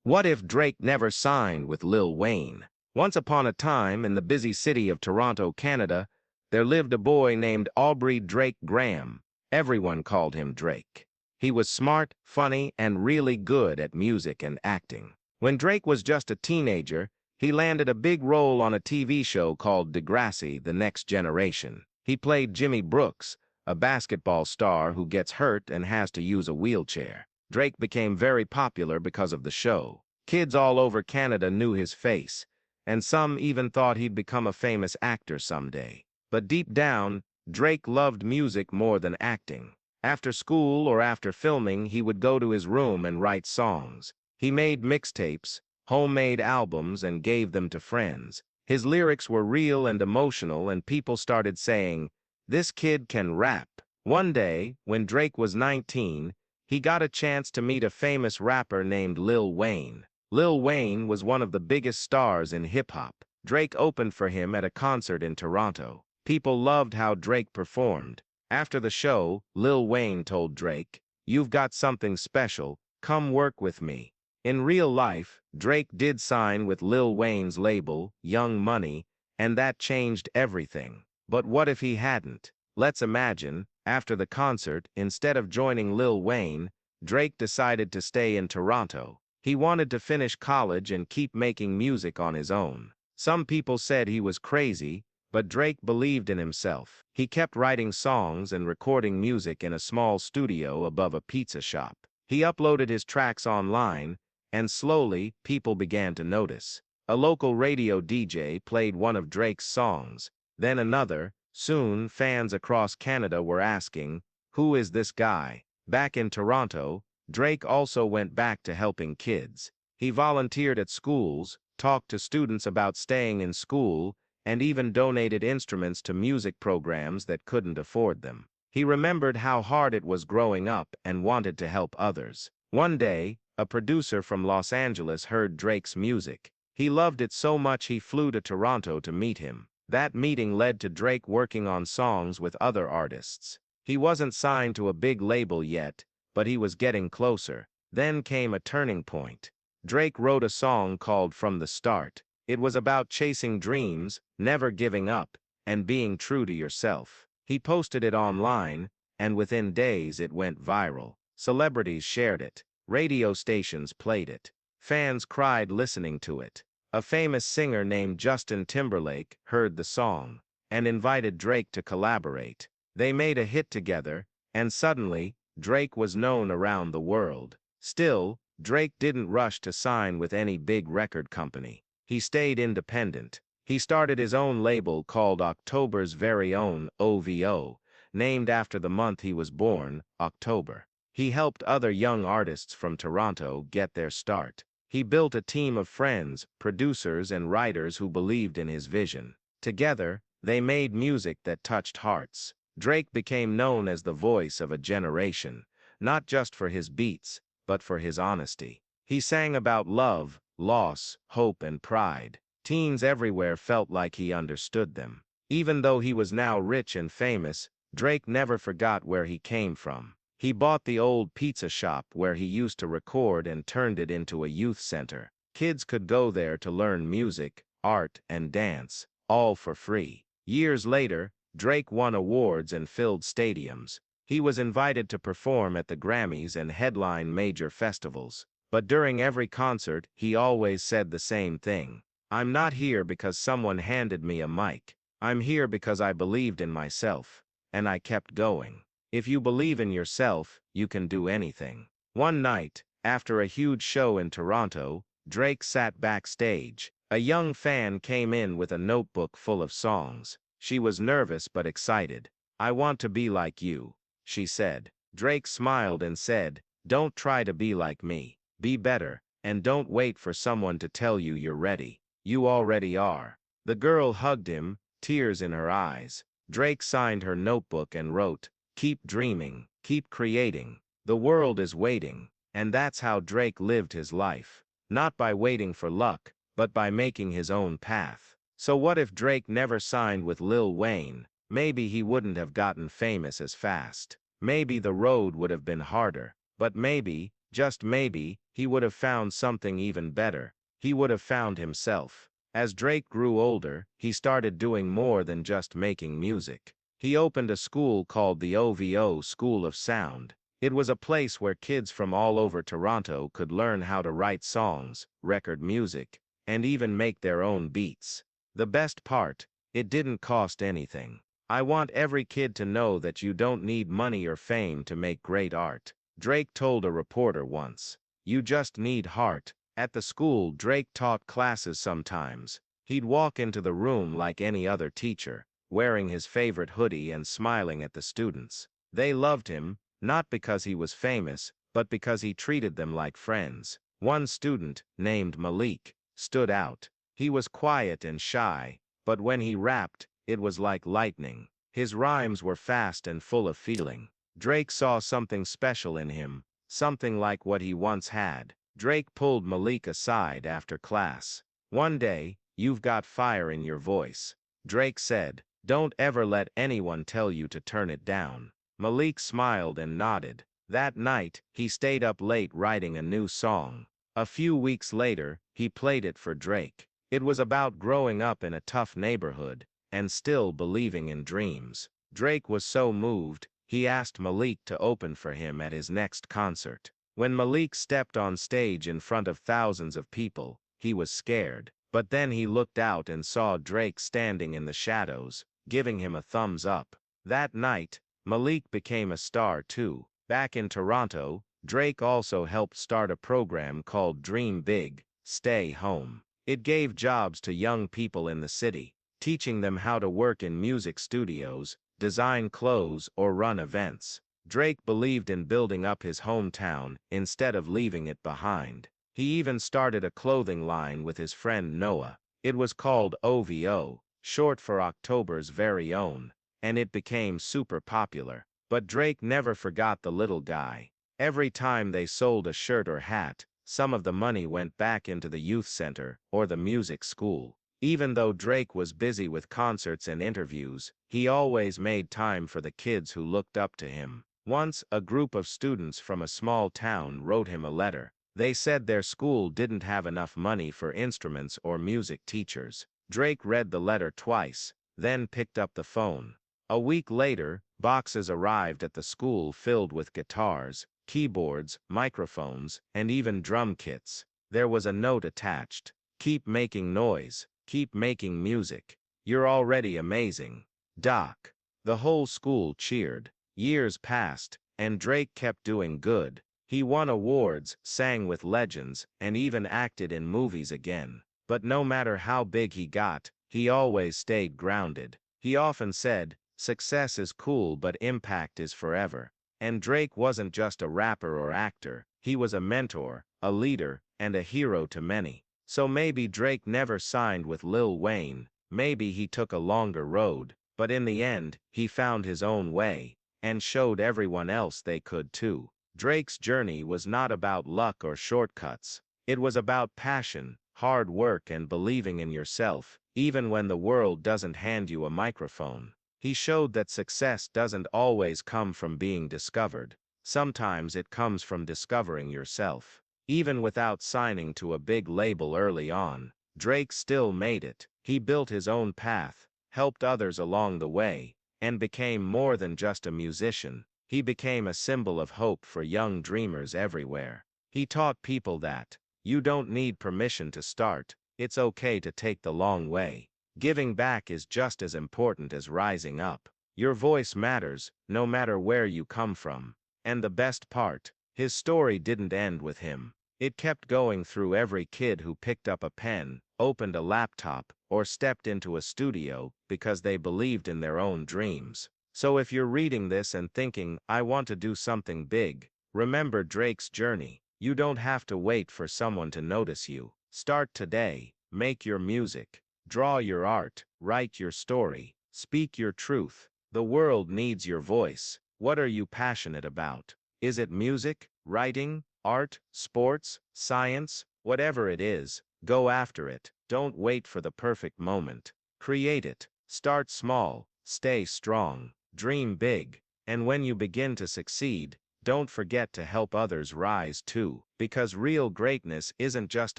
What if Drake never signed with Lil Wayne? Once upon a time, in the busy city of Toronto, Canada, there lived a boy named Aubrey Drake Graham. Everyone called him Drake. He was smart, funny, and really good at music and acting. When Drake was just a teenager, he landed a big role on a TV show called Degrassi, The Next Generation. He played Jimmy Brooks, a basketball star who gets hurt and has to use a wheelchair. Drake became very popular because of the show. Kids all over Canada knew his face, and some even thought he'd become a famous actor someday. But deep down, Drake loved music more than acting. After school or after filming, he would go to his room and write songs. He made mixtapes, homemade albums, and gave them to friends. His lyrics were real and emotional, and people started saying, "This kid can rap." One day, when Drake was 19, he got a chance to meet a famous rapper named Lil Wayne. Lil Wayne was one of the biggest stars in hip-hop. Drake opened for him at a concert in Toronto. People loved how Drake performed. After the show, Lil Wayne told Drake, "You've got something special, come work with me." In real life, Drake did sign with Lil Wayne's label, Young Money, and that changed everything. But what if he hadn't? Let's imagine, after the concert, instead of joining Lil Wayne, Drake decided to stay in Toronto. He wanted to finish college and keep making music on his own. Some people said he was crazy, but Drake believed in himself. He kept writing songs and recording music in a small studio above a pizza shop. He uploaded his tracks online, and slowly, people began to notice. A local radio DJ played one of Drake's songs, then another. Soon, fans across Canada were asking, "Who is this guy?" Back in Toronto, Drake also went back to helping kids. He volunteered at schools, talked to students about staying in school, and even donated instruments to music programs that couldn't afford them. He remembered how hard it was growing up and wanted to help others. One day, a producer from Los Angeles heard Drake's music. He loved it so much he flew to Toronto to meet him. That meeting led to Drake working on songs with other artists. He wasn't signed to a big label yet, but he was getting closer. Then came a turning point. Drake wrote a song called From the Start. It was about chasing dreams, never giving up, and being true to yourself. He posted it online, and within days it went viral. Celebrities shared it. Radio stations played it. Fans cried listening to it. A famous singer named Justin Timberlake heard the song and invited Drake to collaborate. They made a hit together, and suddenly, Drake was known around the world. Still, Drake didn't rush to sign with any big record company. He stayed independent. He started his own label called October's Very Own, OVO, named after the month he was born, October. He helped other young artists from Toronto get their start. He built a team of friends, producers, and writers who believed in his vision. Together, they made music that touched hearts. Drake became known as the voice of a generation, not just for his beats, but for his honesty. He sang about love, loss, hope, and pride. Teens everywhere felt like he understood them. Even though he was now rich and famous, Drake never forgot where he came from. He bought the old pizza shop where he used to record and turned it into a youth center. Kids could go there to learn music, art, and dance, all for free. Years later, Drake won awards and filled stadiums. He was invited to perform at the Grammys and headline major festivals. But during every concert, he always said the same thing. "I'm not here because someone handed me a mic. I'm here because I believed in myself, and I kept going." If you believe in yourself, you can do anything. One night, after a huge show in Toronto, Drake sat backstage. A young fan came in with a notebook full of songs. She was nervous but excited. "I want to be like you," she said. Drake smiled and said, "Don't try to be like me. Be better, and don't wait for someone to tell you you're ready. You already are." The girl hugged him, tears in her eyes. Drake signed her notebook and wrote, "Keep dreaming, keep creating. The world is waiting." And that's how Drake lived his life. Not by waiting for luck, but by making his own path. So what if Drake never signed with Lil Wayne? Maybe he wouldn't have gotten famous as fast. Maybe the road would have been harder. But maybe, just maybe, he would have found something even better. He would have found himself. As Drake grew older, he started doing more than just making music. He opened a school called the OVO School of Sound. It was a place where kids from all over Toronto could learn how to write songs, record music, and even make their own beats. The best part, it didn't cost anything. I want every kid to know that you don't need money or fame to make great art, Drake told a reporter once. You just need heart. At the school, Drake taught classes sometimes. He'd walk into the room like any other teacher, wearing his favorite hoodie and smiling at the students. They loved him, not because he was famous, but because he treated them like friends. One student, named Malik, stood out. He was quiet and shy, but when he rapped, it was like lightning. His rhymes were fast and full of feeling. Drake saw something special in him, something like what he once had. Drake pulled Malik aside after class. One day, "You've got fire in your voice," Drake said. "Don't ever let anyone tell you to turn it down." Malik smiled and nodded. That night, he stayed up late writing a new song. A few weeks later, he played it for Drake. It was about growing up in a tough neighborhood and still believing in dreams. Drake was so moved, he asked Malik to open for him at his next concert. When Malik stepped on stage in front of thousands of people, he was scared. But then he looked out and saw Drake standing in the shadows, giving him a thumbs up. That night, Malik became a star too. Back in Toronto, Drake also helped start a program called Dream Big, Stay Home. It gave jobs to young people in the city, teaching them how to work in music studios, design clothes, or run events. Drake believed in building up his hometown instead of leaving it behind. He even started a clothing line with his friend Noah. It was called OVO, short for October's Very Own, and it became super popular. But Drake never forgot the little guy. Every time they sold a shirt or hat, some of the money went back into the youth center or the music school. Even though Drake was busy with concerts and interviews, he always made time for the kids who looked up to him. Once, a group of students from a small town wrote him a letter. They said their school didn't have enough money for instruments or music teachers. Drake read the letter twice, then picked up the phone. A week later, boxes arrived at the school filled with guitars, keyboards, microphones, and even drum kits. There was a note attached. "Keep making noise. Keep making music. You're already amazing, Doc." The whole school cheered. Years passed, and Drake kept doing good. He won awards, sang with legends, and even acted in movies again. But no matter how big he got, he always stayed grounded. He often said, "Success is cool but impact is forever." And Drake wasn't just a rapper or actor, he was a mentor, a leader, and a hero to many. So maybe Drake never signed with Lil Wayne, maybe he took a longer road, but in the end, he found his own way, and showed everyone else they could too. Drake's journey was not about luck or shortcuts. It was about passion, hard work, and believing in yourself, even when the world doesn't hand you a microphone. He showed that success doesn't always come from being discovered. Sometimes it comes from discovering yourself. Even without signing to a big label early on, Drake still made it. He built his own path, helped others along the way, and became more than just a musician. He became a symbol of hope for young dreamers everywhere. He taught people that you don't need permission to start, it's okay to take the long way. Giving back is just as important as rising up. Your voice matters, no matter where you come from. And the best part, his story didn't end with him. It kept going through every kid who picked up a pen, opened a laptop, or stepped into a studio because they believed in their own dreams. So if you're reading this and thinking, "I want to do something big," remember Drake's journey. You don't have to wait for someone to notice you. Start today, make your music, draw your art, write your story, speak your truth. The world needs your voice. What are you passionate about? Is it music, writing, art, sports, science? Whatever it is, go after it. Don't wait for the perfect moment. Create it. Start small, stay strong, dream big, and when you begin to succeed, Don't forget to help others rise too, because real greatness isn't just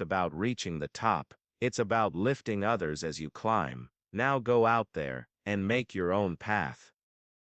about reaching the top, it's about lifting others as you climb. Now go out there and make your own path.